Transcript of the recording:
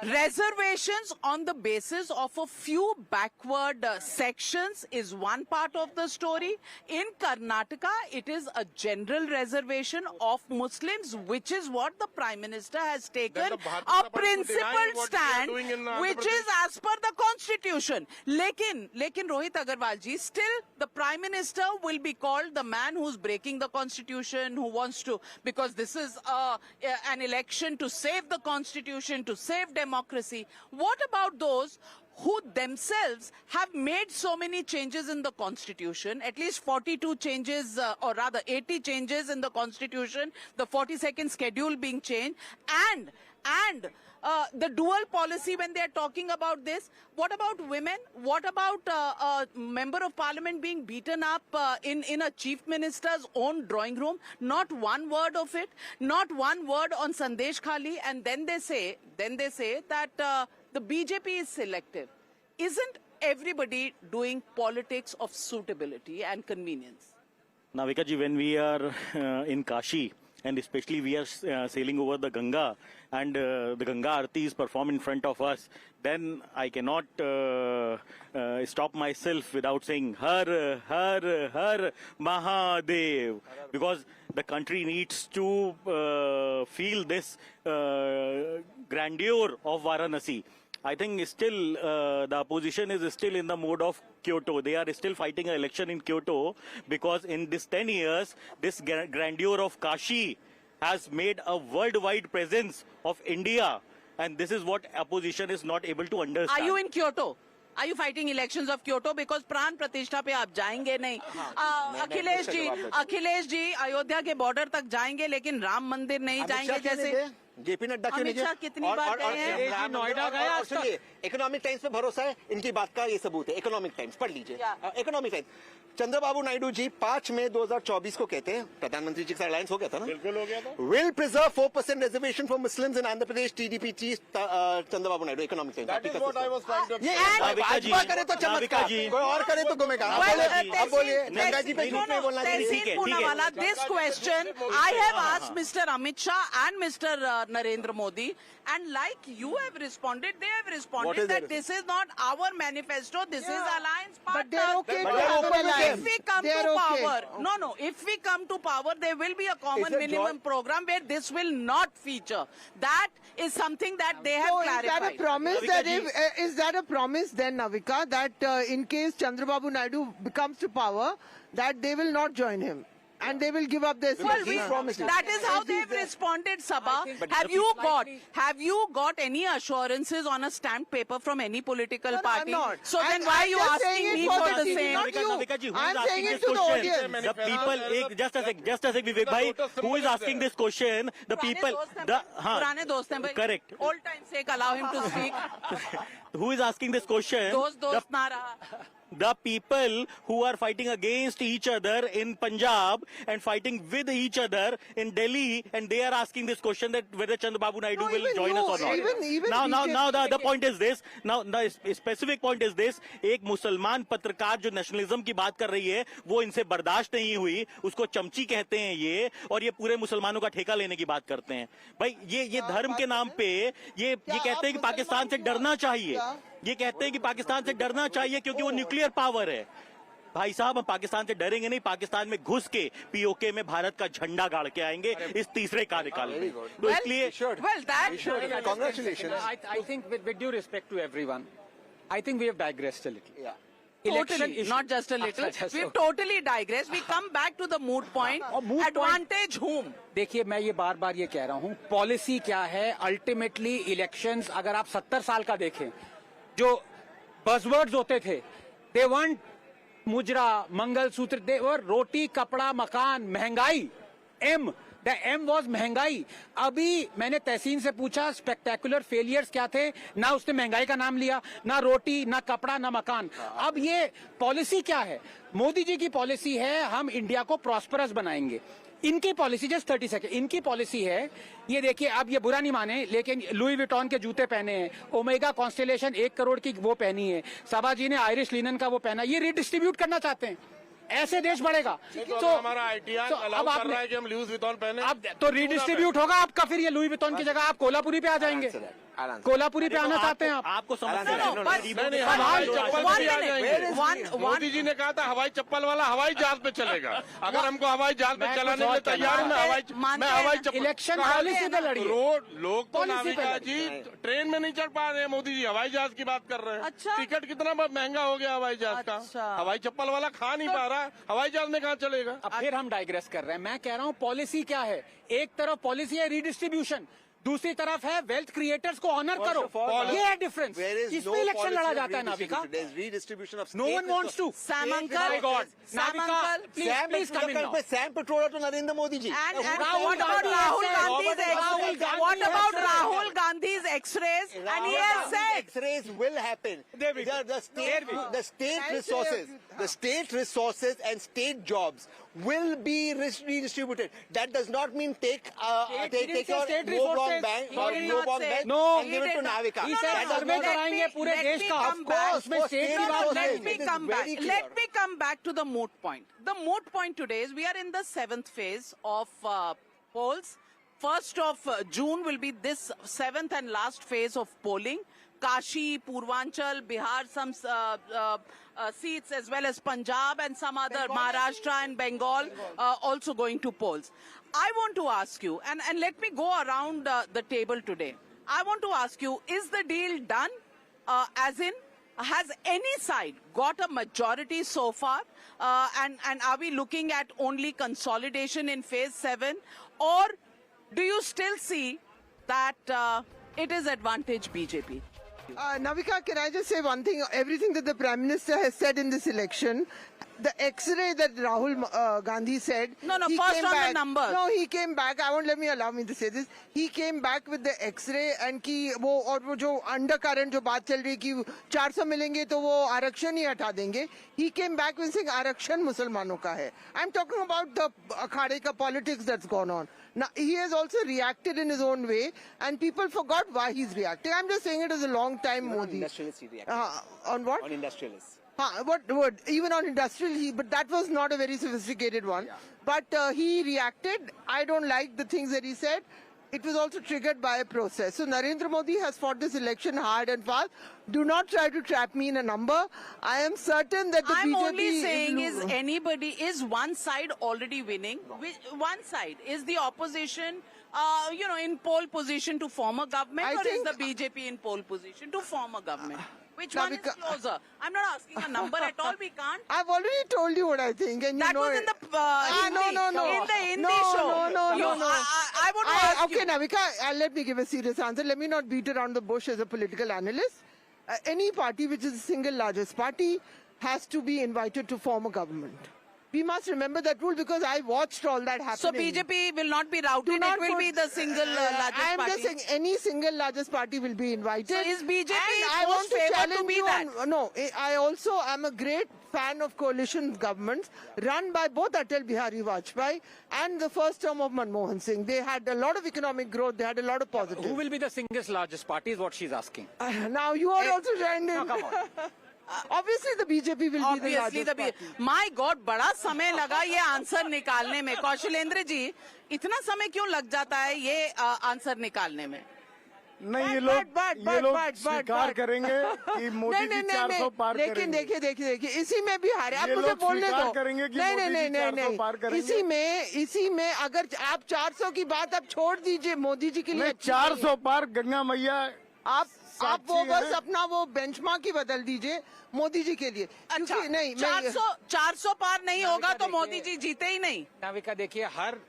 Reservations on the basis of a few backward sections is one part of the story. In Karnataka, it is a general reservation of Muslims, which is what the Prime Minister has taken a principled stand, which is as per the Constitution. Lekin Rohit Agarwal ji, still the Prime Minister will be called the man who's breaking the Constitution, who wants to, because this is an election to save the Constitution, to save democracy. What about those who themselves have made so many changes in the Constitution, at least 42 changes, or rather 80 changes in the Constitution, the 42nd schedule being changed, and the dual policy when they are talking about this? What about women? What about a member of parliament being beaten up in a chief minister's own drawing room? Not one word of it, not one word on Sandesh Khali, and then they say that the BJP is selective. Isn't everybody doing politics of suitability and convenience? Navika ji, when we are in Kashi, and especially we are sailing over the Ganga, and the Ganga Aarti is performed in front of us, then I cannot stop myself without saying Har Har Har Mahadev, because the country needs to feel this grandeur of Varanasi. I think still the opposition is still in the mode of Kyoto. They are still fighting an election in Kyoto because in this 10 years, this grandeur of Kashi has made a worldwide presence of India. And this is what opposition is not able to understand. Are you in Kyoto? Are you fighting elections of Kyoto? Because प्राण प्रतिष्ठा पे आप जाएंगे नहीं. अखिलेश जी अयोध्या के border तक जाएंगे, लेकिन राम मंदिर नहीं जाएंगे. जैसे जेपी नड्डा क्यों नहीं गए? कितनी बार गए हैं? नोएडा गए. और सुनिए, इकोनॉमिक टाइम्स पे भरोसा है, इनकी बात का ये सबूत है. इकोनॉमिक टाइम्स पढ़ लीजिए. Economic Times. चंद्रबाबू नायडू जी 5 मई 2024 को कहते हैं, प्रधानमंत्री जी का अलायंस हो गया था ना? बिल्कुल हो गया था. Will preserve 4% reservation for Muslims in Andhra Pradesh. TDP chief Chandrababu Naidu. Economic times. That is what I was trying to explain. Bhajpa करे तो चमत्कार, कोई और करे तो गुमेगा. अब बोलिए, गंगा जी पे झूठ नहीं बोलना चाहिए. This question I have asked Mr. Amit Shah and Mr. Narendra Modi, and like you have responded, they have responded that this is not our manifesto, this is alliance partner. But they're okay to have an alliance. If we come to power, if we come to power, there will be a common minimum program where this will not feature. That is something that they have clarified. Is that a promise is that a promise then, Navika, that in case Chandrababu Naidu becomes to power, that they will not join him? And they will give up their seat. Well, that is how they have responded, Sabha. Have you got any assurances on a stamped paper from any political party? I'm not. So then why are you asking me for the same? Not you. I'm saying it to the audience. The people, just a sec, Vivek bhai, who is asking this question? The people, Purane dost hain bhai. Correct. Old time's sake, allow him to speak. Who is asking this question? Dost na raha. The people who are fighting against each other in Punjab and fighting with each other in Delhi, and they are asking this question that whether Chandrababu Naidu will join us or not. Now the point is this. Now the specific point is this. एक मुसलमान पत्रकार जो nationalism की बात कर रही है, वो इनसे बर्दाश्त नहीं हुई. उसको चमची कहते हैं ये, और ये पूरे मुसलमानों का ठेका लेने की बात करते हैं. भाई ये धर्म के नाम पे ये कहते हैं कि पाकिस्तान से डरना चाहिए. ये कहते हैं कि पाकिस्तान से डरना चाहिए क्योंकि वो न्यूक्लियर पावर है. भाई साहब, हम पाकिस्तान से डरेंगे नहीं. पाकिस्तान में घुस के पीओके में भारत का झंडा गाड़ के आएंगे इस तीसरे कार्यकाल में. तो इसलिए Congratulations. I think with due respect to everyone, I think we have digressed a little. Yeah. Totally, not just a little. We've totally digressed. We come back to the moot point. Advantage whom? देखिए, मैं ये बार बार ये कह रहा हूँ, policy क्या है. Ultimately elections, अगर आप 70 साल का देखें, जो बज़वर्ड्स होते थे, दे वांट मुजरा, मंगलसूत्र, दे वर रोटी, कपड़ा, मकान, महंगाई. द एम वाज महंगाई. अभी मैंने तहसीन से पूछा स्पेक्टेकुलर फेलियर्स क्या थे, ना उसने महंगाई का नाम लिया, ना रोटी, ना कपड़ा, ना मकान. अब ये पॉलिसी क्या है? मोदी जी की पॉलिसी है हम इंडिया को प्रॉस्परस बनाएंगे. इनकी पॉलिसी, जस्ट 30 सेकेंड, इनकी पॉलिसी है, ये देखिए, अब ये बुरा नहीं माने, लेकिन लुई विटॉन के जूते पहने हैं, ओमेगा कॉन्स्टेलेशन 1 करोड़ की वो पहनी है, सभा जी ने आयरिश लिनन का वो पहना, ये रिडिस्ट्रीब्यूट करना चाहते हैं. ऐसे देश बढ़ेगा. तो हमारा आईटीआर अलाउ कर रहा है कि हम लुई विटॉन पहने. अब तो रिडिस्ट्रीब्यूट होगा आपका, फिर ये लुई विटॉन की जगह आप कोल्हापुरी पे आ जाएंगे. आराम से। कोल्हापुरी पे आना चाहते हैं आप? आपको समझते No, no, हैं but- नहीं, हवाई चप्पल one भी आ minute, जाएंगे। one- मोदी जी ने कहा था हवाई चप्पल वाला हवाई जहाज पे चलेगा। अगर हमको हवाई जहाज पे मैं चलाने कुछ के लिए और तैयार हूँ, मानते मैं हैं हवाई ना, चप्पल। इलेक्शन कहा- पॉलिसी पे लड़िए। लोग तो पॉलिसी पे नाविका लड़िए। जी ट्रेन में नहीं चढ़ पा रहे हैं, मोदी जी हवाई जहाज की बात कर रहे हैं। अच्छा। टिकट कितना महंगा हो गया हवाई जहाज अच्छा। का। हवाई चप्पल वाला खा नहीं पा रहा, हवाई जहाज में कहाँ चलेगा? अब फिर हम डाइग्रेस कर रहे हैं। मैं कह रहा हूं पॉलिसी क्या है? एक तरफ पॉलिसी है रीडिस्ट्रीब्यूशन, दूसरी तरफ है वेल्थ क्रिएटर्स को ऑनर करो। ये है डिफरेंस। इसमें इलेक्शन लड़ा जाता है Navika. redistribution of no one wants to. Sam uncle, My God. Sam Navika, uncle, please come in now. Sam Petrola to Narendra Modi ji. And Rahul what about Gandhi Rahul has said- Gandhi's Rahul X-rays? Gandhi What has about said- Rahul Gandhi's X-rays? And he has said, X-rays will happen. There we go. The state, the state I say resources, every- the state resources and state jobs will be redistributed. That does not mean take He didn't take say your state no bond resources. bank He or did no not bond say- bank No. and give it to Navika. He No, said no, no, survey let कराएंगे me- पूरे let देश me का। come back. उसमें Of state course, की no, बात no, नहीं। let me It is come back. very clear. Let me come back to the moot point. The moot point today is we are in the 7th phase of polls. 1st of June will be this 7th and last phase of polling. Kashi, Purvanchal, Bihar, some seats as well as Punjab and some other Maharashtra and Bengal also going to polls. I want to ask you, and let me go around the table today. I want to ask you, is the deal done? As in, has any side got a majority so far? And are we looking at only consolidation in phase 7? Or do you still see that it is advantage BJP? Navika, can I just say one thing? Everything that the Prime Minister has said in this election, the X-ray that Rahul Gandhi said. No, he first came on the back. numbers. No, he came back. Allow me to say this. He came back with the X-ray and कि वो और वो जो undercurrent जो बात चल रही है कि 400 मिलेंगे तो वो आरक्षण ही हटा देंगे. He came back with saying आरक्षण मुसलमानों का है. I'm talking about the अखाड़े का politics that's gone on. Now, he has also reacted in his own way, and people forgot why he's reacting. I'm just saying it was a long time Modi. Industrialists he reacted. On what? On industrialists. What? Even on industrial, but that was not a very sophisticated one. But he reacted. I don't like the things that he said. It was also triggered by a process. So Narendra Modi has fought this election hard and fast. Do not try to trap me in a number. I am certain that the I'm BJP only saying is one side already winning? One side. Is the opposition, in pole position to form a government, I or is think- the BJP in pole position to form a government? Which one is Navika- closer? I'm not asking a number at all. We can't. I've already told you what I think, and you That know was it. in the no, no, no. in the Hindi No, show. no, You- no, no. I want to ask Okay, you. Navika, let me give a serious answer. Let me not beat around the bush as a political analyst. Any party which is the single largest party has to be invited to form a government. We must remember that rule because I watched all that happening. So BJP will not be routed. Do not It will put- be the single largest I am party. just saying any single largest party will be invited. So is BJP And I most want to favoured to challenge be you that? no, I also am a great fan of coalition governments run by both Atal Bihari Vajpayee and the first term of Manmohan Singh. They had a lot of economic growth. They had a lot of positives. Who will be the single largest party is what she's asking. Now you are also joined in. come on. Obviously the BJP will be the Obviously, largest party. My God, बड़ा समय लगा ये answer निकालने में. कौशलेंद्र जी, इतना समय क्यों लग जाता है ये आंसर निकालने में? नहीं ये लोग स्वीकार करेंगे कि मोदी जी 400 पार लेकिन करेंगे। देखिए इसी में भी हारे. आप ये मुझे लोग बोलने स्वीकार दो. करेंगे कि नहीं मोदी जी 400 पार नहीं. करेंगे। इसी में अगर आप 400 की बात आप छोड़ दीजिए मोदी जी के लिए नहीं अच्छी नहीं है. 400 पार गंगा मैया आप वो साक्षी बस हैं। अपना वो बेंचमार्क ही बदल दीजिए मोदी जी के लिए. अच्छा, क्योंकि नहीं 400 पार नहीं होगा तो मोदी जी जीते ही नहीं. नाविका देखिए हर